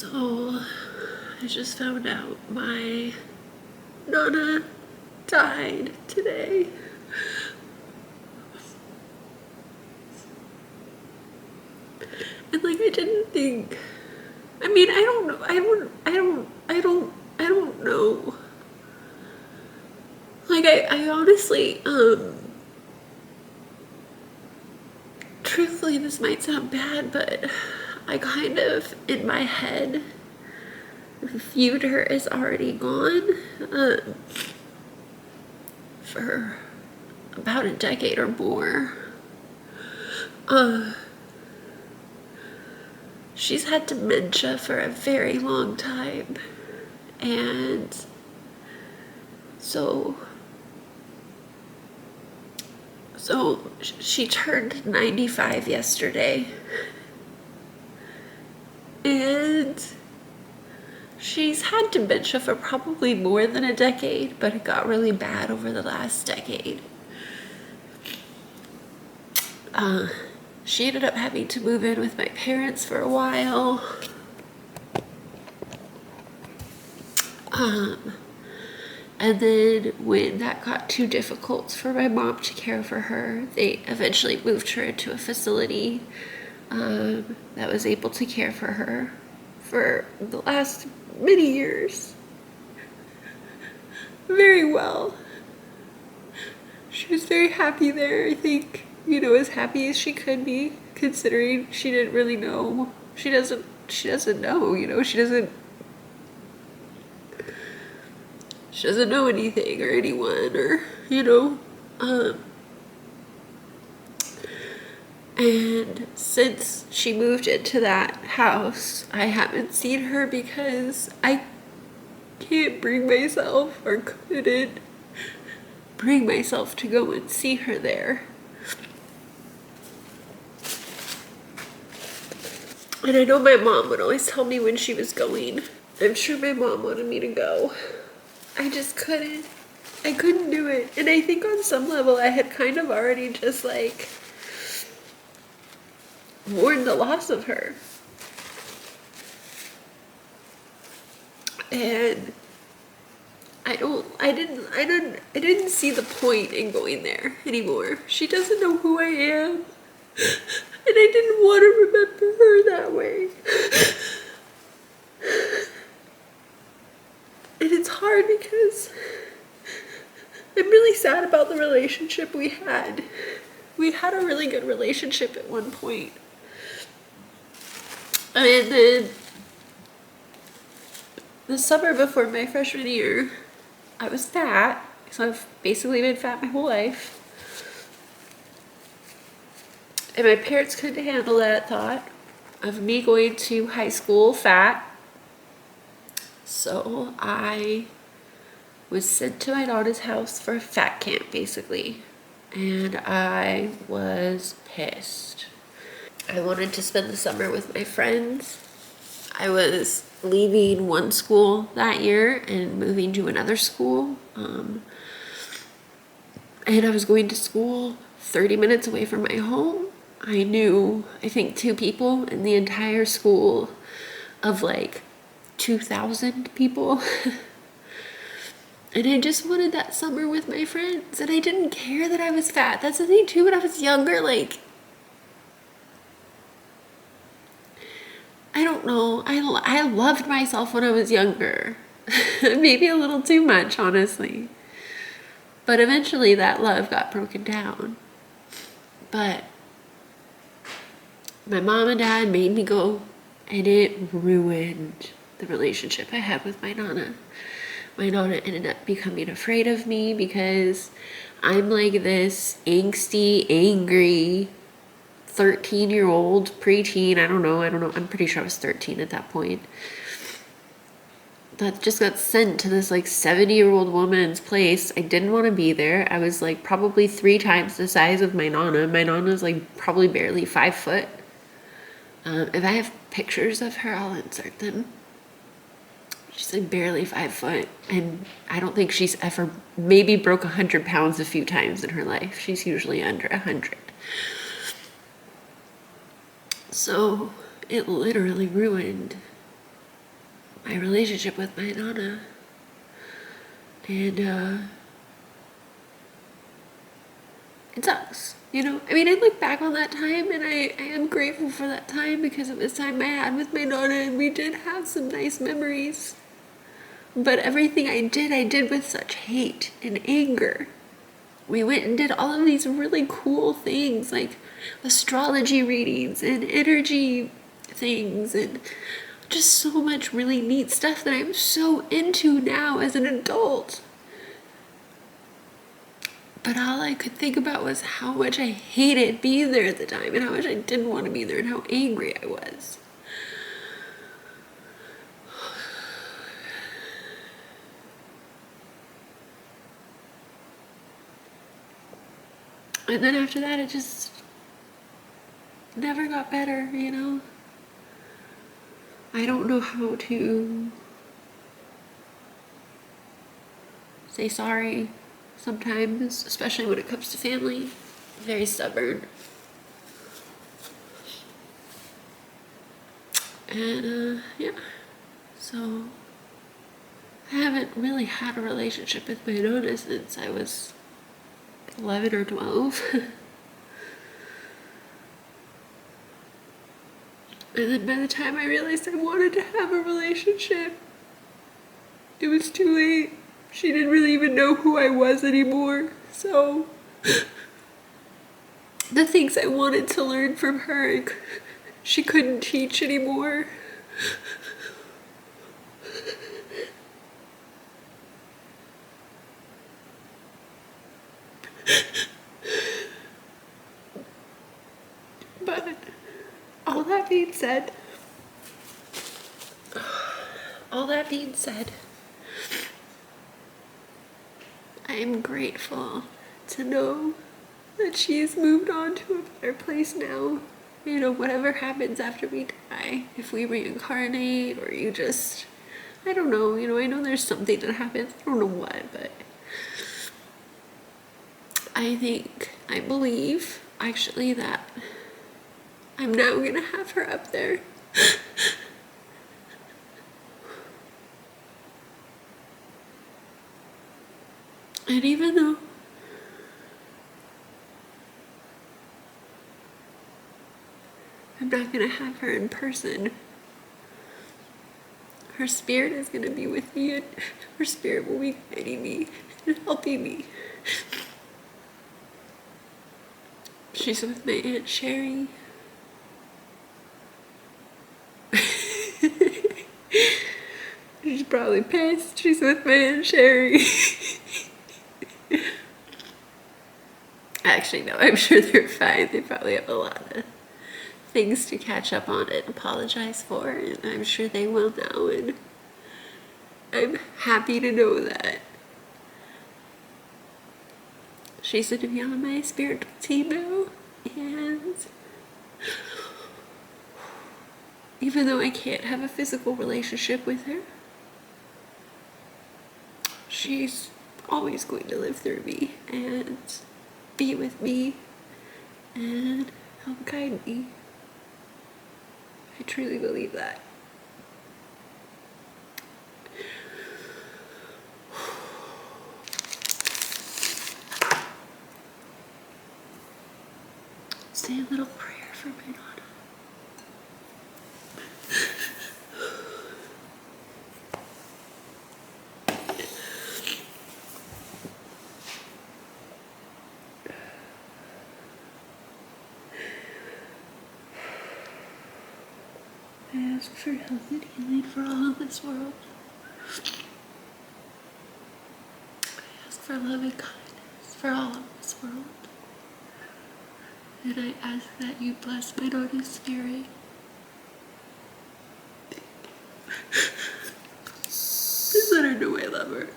So, I just found out my Nana died today. And like, I didn't think, I mean, I don't know, I don't know. Like, I honestly, truthfully, this might sound bad, but I kind of, in my head, viewed her as already gone, for about a decade or more. She's had dementia for a very long time, and so she turned 95 yesterday, and she's had dementia for probably more than a decade, but it got really bad over the last decade. She ended up having to move in with my parents for a while. And then when that got too difficult for my mom to care for her, they eventually moved her into a facility that was able to care for her for the last many years. Very well. She was very happy there, I think, as happy as she could be, considering she didn't really know. She doesn't know, she doesn't know anything or anyone, or, and since she moved into that house, I haven't seen her because I can't bring myself, or couldn't bring myself to go and see her there. And I know my mom would always tell me when she was going. I'm sure my mom wanted me to go. I just couldn't. I couldn't do it. And I think on some level I had kind of already just like mourned the loss of her. And I didn't see the point in going there anymore. She doesn't know who I am. And I didn't want to remember her that way. And it's hard because I'm really sad about the relationship we had. We had a really good relationship at one point. And then the summer before my freshman year, I was fat. So I've basically been fat my whole life. And my parents couldn't handle that thought of me going to high school fat. So I was sent to my daughter's house for a fat camp, basically. And I was pissed. I wanted to spend the summer with my friends. I was leaving one school that year and moving to another school. And I was going to school 30 minutes away from my home. I knew, I think, 2 people in the entire school of like 2,000 people. And I just wanted that summer with my friends. And I didn't care that I was fat. That's the thing too, when I was younger, like, I don't know. I loved myself when I was younger. Maybe a little too much, honestly. But eventually that love got broken down. But my mom and dad made me go, and it ruined the relationship I had with my Nana. My Nana ended up becoming afraid of me because I'm like this angsty, angry 13-year-old, preteen, I don't know, I'm pretty sure I was 13 at that point, that just got sent to this like 70-year-old woman's place. I didn't want to be there. I was like probably 3 times the size of my Nana. My Nana's like probably barely 5 foot. If I have pictures of her, I'll insert them. She's like barely 5 foot, and I don't think she's ever maybe broke 100 pounds a few times in her life. She's usually under 100. So it literally ruined my relationship with my Nana. And it sucks, you know? I mean, I look back on that time and I am grateful for that time because it was time I had with my Nana and we did have some nice memories. But everything I did with such hate and anger. We went and did all of these really cool things like astrology readings and energy things and just so much really neat stuff that I'm so into now as an adult. But all I could think about was how much I hated being there at the time and how much I didn't want to be there and how angry I was. And then after that, it just never got better, you know? I don't know how to say sorry sometimes, especially when it comes to family. I'm very stubborn. And, yeah. So, I haven't really had a relationship with my Nona since I was 11 or 12. And then by the time I realized I wanted to have a relationship, it was too late. She didn't really even know who I was anymore. So the things I wanted to learn from her, she couldn't teach anymore. But all that being said, I am grateful to know that she's moved on to a better place now. You know, whatever happens after we die, if we reincarnate or you just, I don't know, you know, I know there's something that happens, I don't know what, but I believe actually that I'm now gonna have her up there. And even though I'm not gonna have her in person, her spirit is gonna be with me and her spirit will be guiding me and helping me. She's with my Aunt Sherry. She's probably pissed. She's with my Aunt Sherry. Actually, no, I'm sure they're fine. They probably have a lot of things to catch up on and apologize for, and I'm sure they will now, and I'm happy to know that she's going to be on my spiritual team now, and even though I can't have a physical relationship with her, she's always going to live through me and be with me and help guide me. I truly believe that. Say a little prayer for my Nana. I ask for health and healing for all of this world. I ask for love and kindness for all of this world. And I ask that you bless my Nana's spirit. Just let her know I love her.